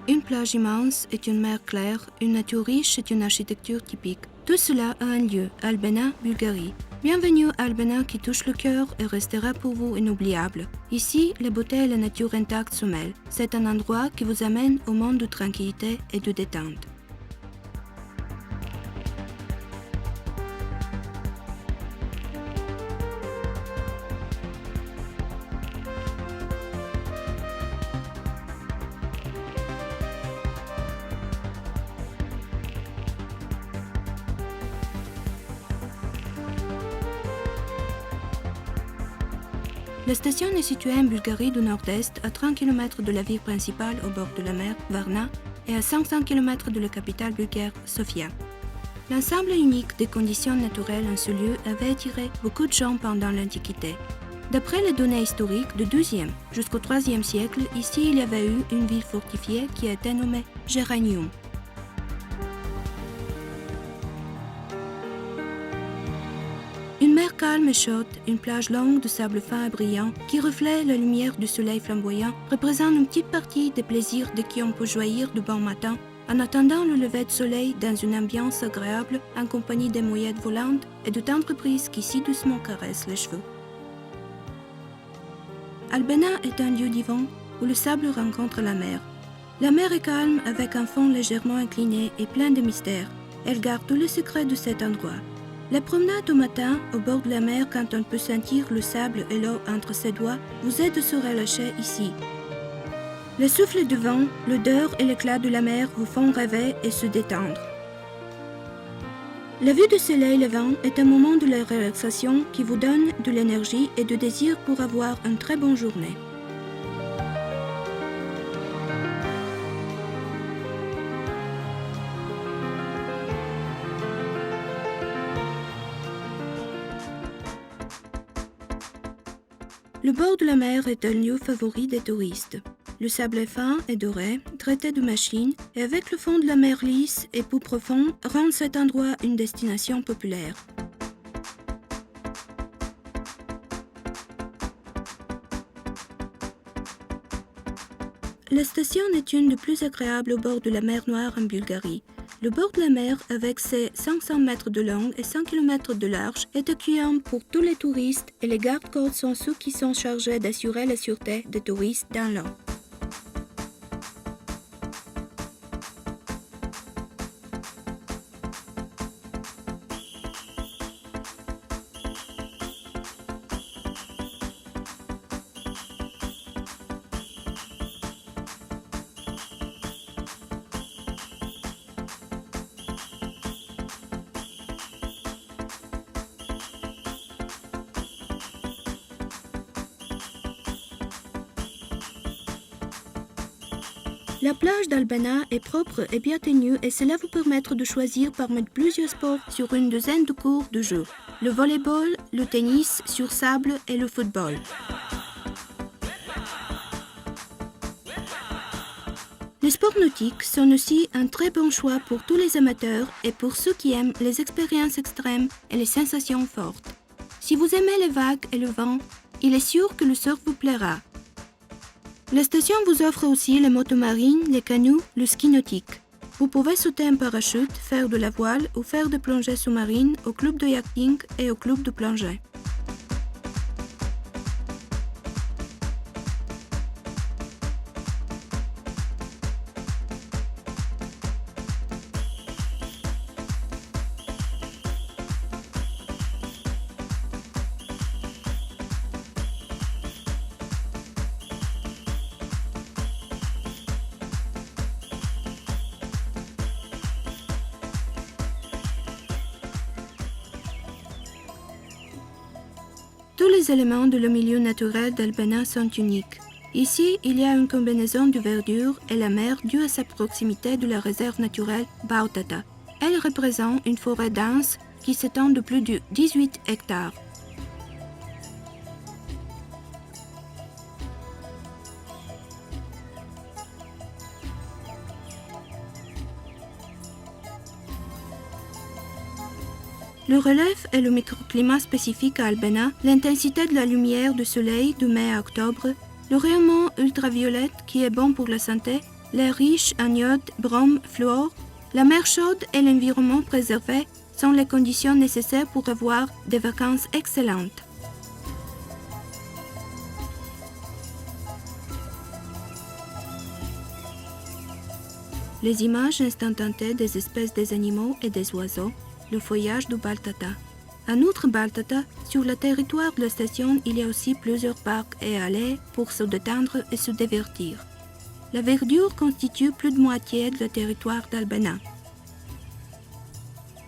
Une plage immense et une mer claire, une nature riche et une architecture typique. Tout cela a un lieu, Albena, Bulgarie. Bienvenue à Albena qui touche le cœur et restera pour vous inoubliable. Ici, la beauté et la nature intacte se mêlent. C'est un endroit qui vous amène au monde de tranquillité et de détente. La station est située en Bulgarie du nord-est, à 30 km de la ville principale au bord de la mer, Varna, et à 500 km de la capitale bulgare, Sofia. L'ensemble unique des conditions naturelles en ce lieu avait attiré beaucoup de gens pendant l'Antiquité. D'après les données historiques du XIIe jusqu'au IIIe siècle, ici il y avait eu une ville fortifiée qui a été nommée Geranium. Une mer calme et chaude, une plage longue de sable fin et brillant qui reflète la lumière du soleil flamboyant représente une petite partie des plaisirs de qui on peut jouir de bon matin en attendant le lever du soleil dans une ambiance agréable en compagnie des mouillettes volantes et de d'entreprises qui si doucement caressent les cheveux. Albena est un lieu divin où le sable rencontre la mer. La mer est calme avec un fond légèrement incliné et plein de mystères. Elle garde tous les secrets de cet endroit. La promenade au matin, au bord de la mer, quand on peut sentir le sable et l'eau entre ses doigts, vous aide à se relâcher ici. Le souffle de vent, l'odeur et l'éclat de la mer vous font rêver et se détendre. La vue du soleil levant est un moment de la relaxation qui vous donne de l'énergie et de désir pour avoir une très bonne journée. Le bord de la mer est un lieu favori des touristes. Le sable est fin et doré, traité de machine, et avec le fond de la mer lisse et peu profond, rend cet endroit une destination populaire. La station est une des plus agréables au bord de la mer Noire en Bulgarie. Le bord de la mer, avec ses 500 mètres de long et 100 km de large, est accueillant pour tous les touristes et les gardes-côtes sont ceux qui sont chargés d'assurer la sûreté des touristes dans l'eau. La plage d'Albena est propre et bien tenue et cela vous permettra de choisir parmi plusieurs sports sur une douzaine de cours de jeu. Le volleyball, le tennis sur sable et le football. Les sports nautiques sont aussi un très bon choix pour tous les amateurs et pour ceux qui aiment les expériences extrêmes et les sensations fortes. Si vous aimez les vagues et le vent, il est sûr que le surf vous plaira. La station vous offre aussi les motos marines, les canots, le ski nautique. Vous pouvez sauter en parachute, faire de la voile ou faire des plongées sous-marines au club de yachting et au club de plongée. Tous les éléments de le milieu naturel d'Albena sont uniques. Ici, il y a une combinaison de verdure et la mer due à sa proximité de la réserve naturelle Bautata. Elle représente une forêt dense qui s'étend de plus de 18 hectares. Le relief et le microclimat spécifique à Albena, l'intensité de la lumière du soleil de mai à octobre, le rayonnement ultraviolet qui est bon pour la santé l'air riche en iode, brome, fluor, la mer chaude et l'environnement préservé sont les conditions nécessaires pour avoir des vacances excellentes. Les images instantanées des espèces des animaux et des oiseaux, le feuillage du Baltata. En outre Baltata, sur le territoire de la station, il y a aussi plusieurs parcs et allées pour se détendre et se divertir. La verdure constitue plus de moitié de le territoire d'Albena.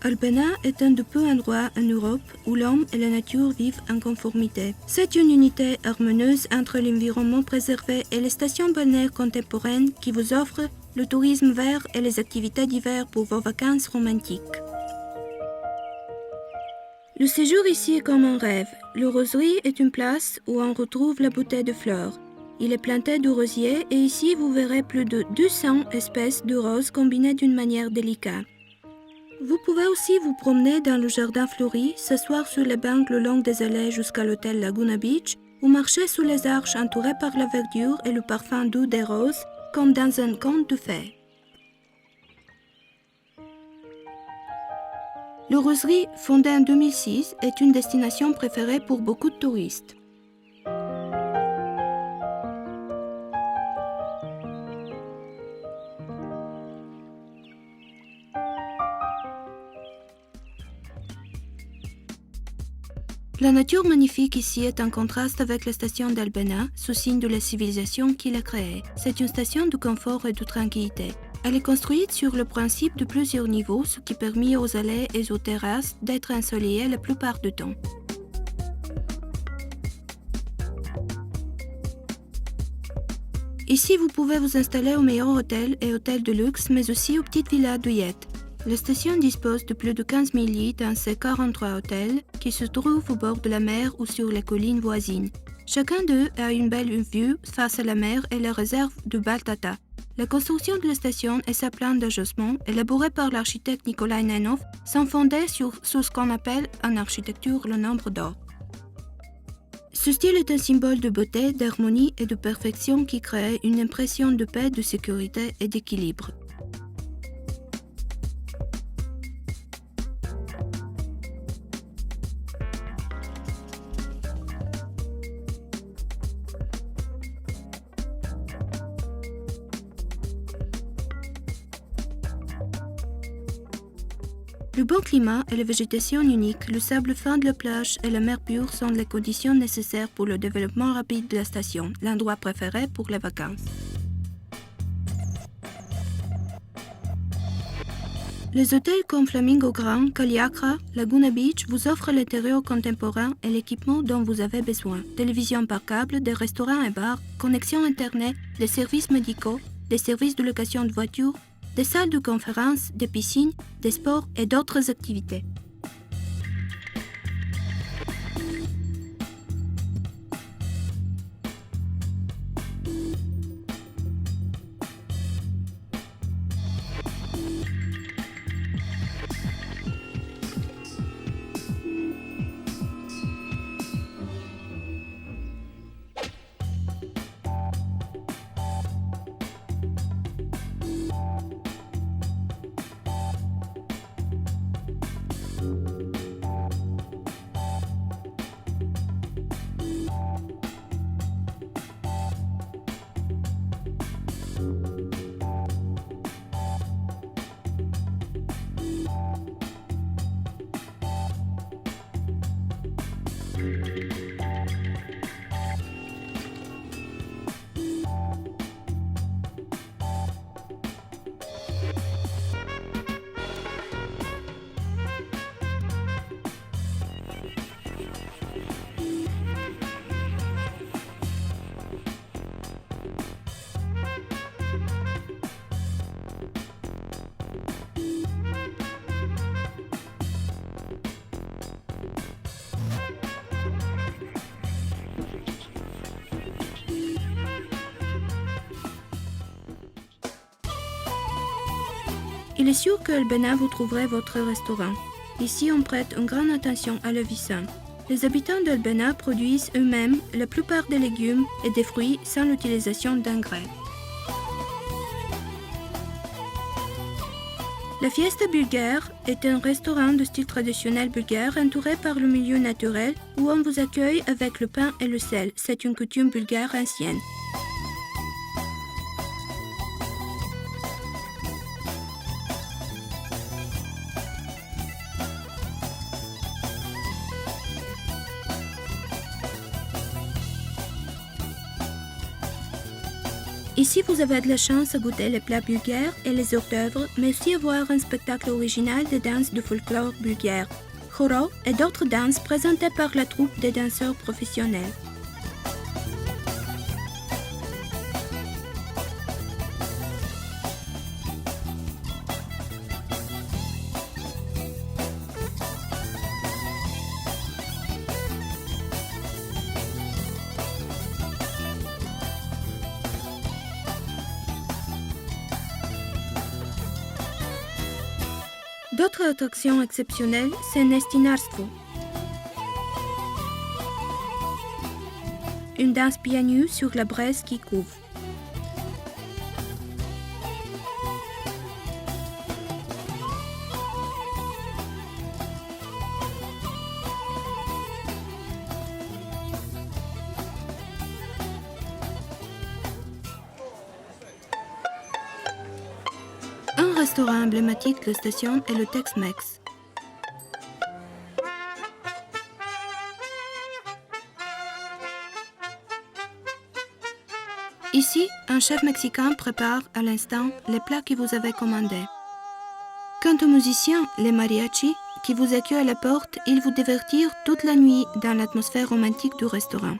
Albena est un des peu endroits en Europe où l'homme et la nature vivent en conformité. C'est une unité harmonieuse entre l'environnement préservé et les stations balnéaires contemporaines qui vous offrent le tourisme vert et les activités d'hiver pour vos vacances romantiques. Le séjour ici est comme un rêve. Le Roserie est une place où on retrouve la beauté de fleurs. Il est planté de rosiers et ici vous verrez plus de 200 espèces de roses combinées d'une manière délicate. Vous pouvez aussi vous promener dans le jardin fleuri, s'asseoir sur les bancs le long des allées jusqu'à l'hôtel Laguna Beach ou marcher sous les arches entourées par la verdure et le parfum doux des roses comme dans un conte de fées. Le Roserie, fondé en 2006, est une destination préférée pour beaucoup de touristes. La nature magnifique ici est en contraste avec la station d'Albena, sous signe de la civilisation qui l'a créée. C'est une station de confort et de tranquillité. Elle est construite sur le principe de plusieurs niveaux, ce qui permet aux allées et aux terrasses d'être ensoleillées la plupart du temps. Ici, vous pouvez vous installer au meilleur hôtel et hôtels de luxe, mais aussi aux petites villas douillettes. La station dispose de plus de 15 000 lits dans ses 43 hôtels qui se trouvent au bord de la mer ou sur les collines voisines. Chacun d'eux a une belle vue face à la mer et la réserve de Baltata. La construction de la station et sa plan d'ajustement, élaboré par l'architecte Nikolai Nenov, sont fondés sur ce qu'on appelle en architecture le nombre d'or. Ce style est un symbole de beauté, d'harmonie et de perfection qui crée une impression de paix, de sécurité et d'équilibre. Le bon climat et la végétation unique, le sable fin de la plage et la mer pure sont les conditions nécessaires pour le développement rapide de la station, l'endroit préféré pour les vacances. Les hôtels comme Flamingo Grand, Caliacra, Laguna Beach vous offrent l'intérieur contemporain et l'équipement dont vous avez besoin. Télévision par câble, des restaurants et bars, connexion Internet, des services médicaux, des services de location de voitures, des salles de conférences, des piscines, des sports et d'autres activités. Il est sûr qu'à Albena vous trouverez votre restaurant. Ici, on prête une grande attention à la vie saine. Les habitants d'Albena produisent eux-mêmes la plupart des légumes et des fruits sans l'utilisation d'engrais. La Fiesta bulgare est un restaurant de style traditionnel bulgare entouré par le milieu naturel où on vous accueille avec le pain et le sel. C'est une coutume bulgare ancienne. Ici, vous avez de la chance à goûter les plats bulgares et les hors-d'œuvre, mais aussi à voir un spectacle original de danse de folklore bulgare, choro et d'autres danses présentées par la troupe des danseurs professionnels. D'autres attractions exceptionnelles, c'est Nestinarstvo, une danse pieds nus sur la braise qui couve. Un restaurant emblématique de la station est le Tex-Mex. Ici, un chef mexicain prépare à l'instant les plats que vous avez commandés. Quant aux musiciens, les mariachis, qui vous accueillent à la porte, ils vous divertiront toute la nuit dans l'atmosphère romantique du restaurant.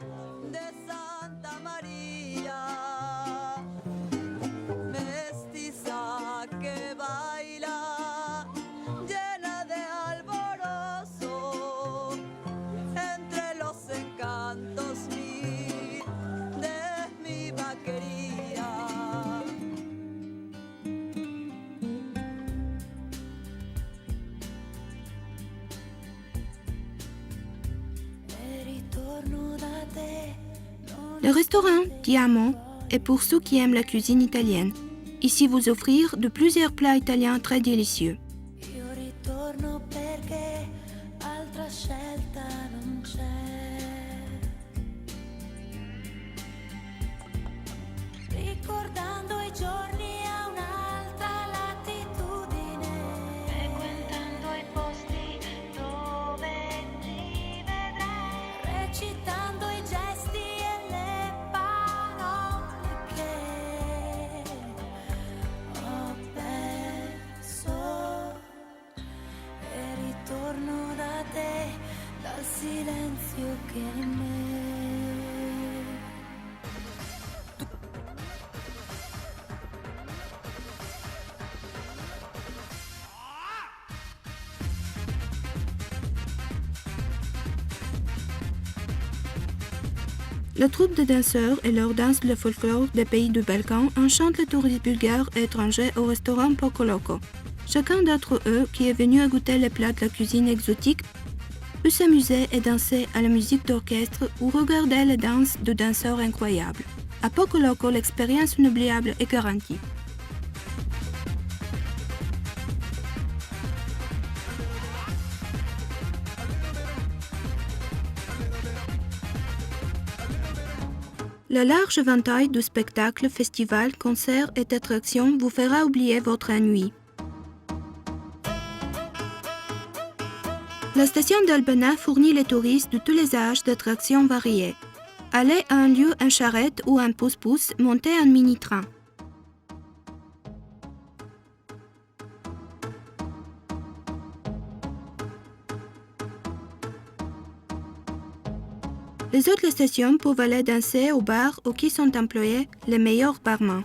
Le restaurant Diamo est pour ceux qui aiment la cuisine italienne. Ici vous offrir de plusieurs plats italiens très délicieux. La troupe de danseurs et leur danse de folklore des pays du Balkan enchantent les touristes bulgares et étrangers au restaurant Poco Loco. Chacun d'entre eux qui est venu à goûter les plats de la cuisine exotique peut s'amuser et danser à la musique d'orchestre ou regarder les danses de danseurs incroyables. À Poco Loco, l'expérience inoubliable est garantie. Le large éventail du spectacle, festival, concerts et attractions vous fera oublier votre ennui. La station d'Albena fournit les touristes de tous les âges d'attractions variées. Allez à un lieu en charrette ou en pousse-pousse, montez un mini-train. Les autres stations peuvent aller danser au bar où qui sont employés les meilleurs barman.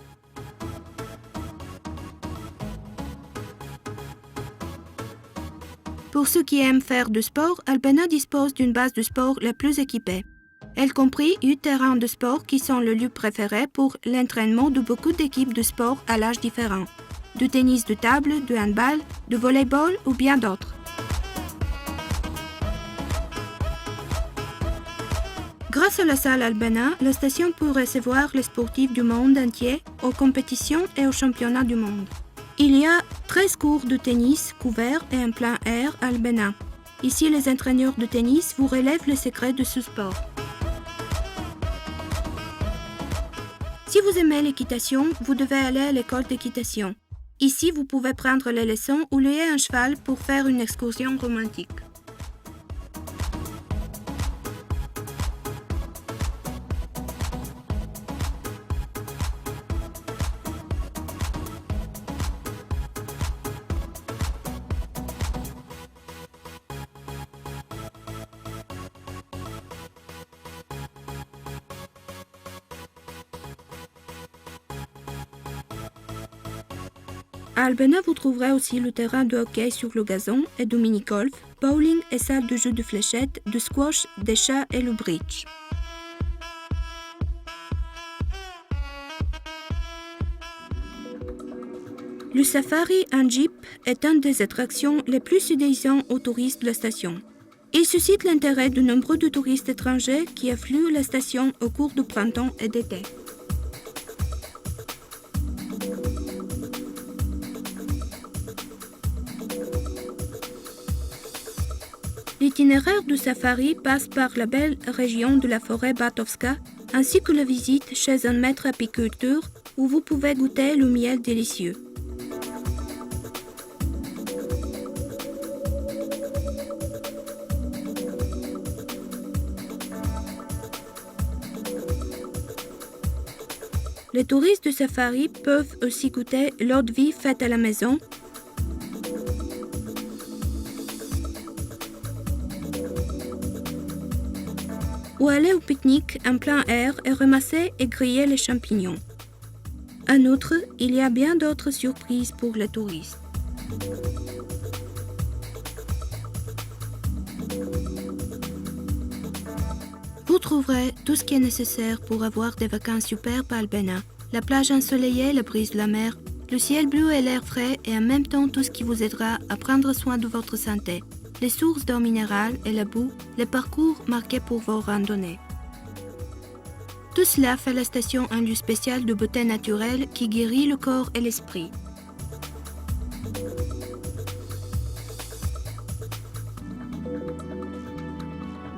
Pour ceux qui aiment faire du sport, Albena dispose d'une base de sport la plus équipée. Elle compris 8 terrains de sport qui sont le lieu préféré pour l'entraînement de beaucoup d'équipes de sport à l'âge différent. Du tennis de table, du handball, du volleyball ou bien d'autres. Grâce à la salle Albena, la station peut recevoir les sportifs du monde entier aux compétitions et aux championnats du monde. Il y a 13 cours de tennis couverts et en plein air à Albena. Ici, les entraîneurs de tennis vous relèvent les secrets de ce sport. Si vous aimez l'équitation, vous devez aller à l'école d'équitation. Ici, vous pouvez prendre les leçons ou louer un cheval pour faire une excursion romantique. À Albena, vous trouverez aussi le terrain de hockey sur le gazon et du mini-golf, bowling et salle de jeu de fléchettes, de squash, des chats et le bridge. Le safari en jeep est une des attractions les plus intéressantes aux touristes de la station. Il suscite l'intérêt de nombreux touristes étrangers qui affluent la station au cours du printemps et d'été. L'itinéraire du safari passe par la belle région de la forêt Bartowska, ainsi que la visite chez un maître apiculteur où vous pouvez goûter le miel délicieux. Les touristes du safari peuvent aussi goûter l'eau de vie faite à la maison, ou aller au pique-nique en plein air et ramasser et griller les champignons. En outre, il y a bien d'autres surprises pour les touristes. Vous trouverez tout ce qui est nécessaire pour avoir des vacances superbes à Albena. La plage ensoleillée, la brise de la mer, le ciel bleu et l'air frais et en même temps tout ce qui vous aidera à prendre soin de votre santé. Les sources d'eau minérale et la boue, les parcours marqués pour vos randonnées. Tout cela fait la station un lieu spécial de beauté naturelle qui guérit le corps et l'esprit.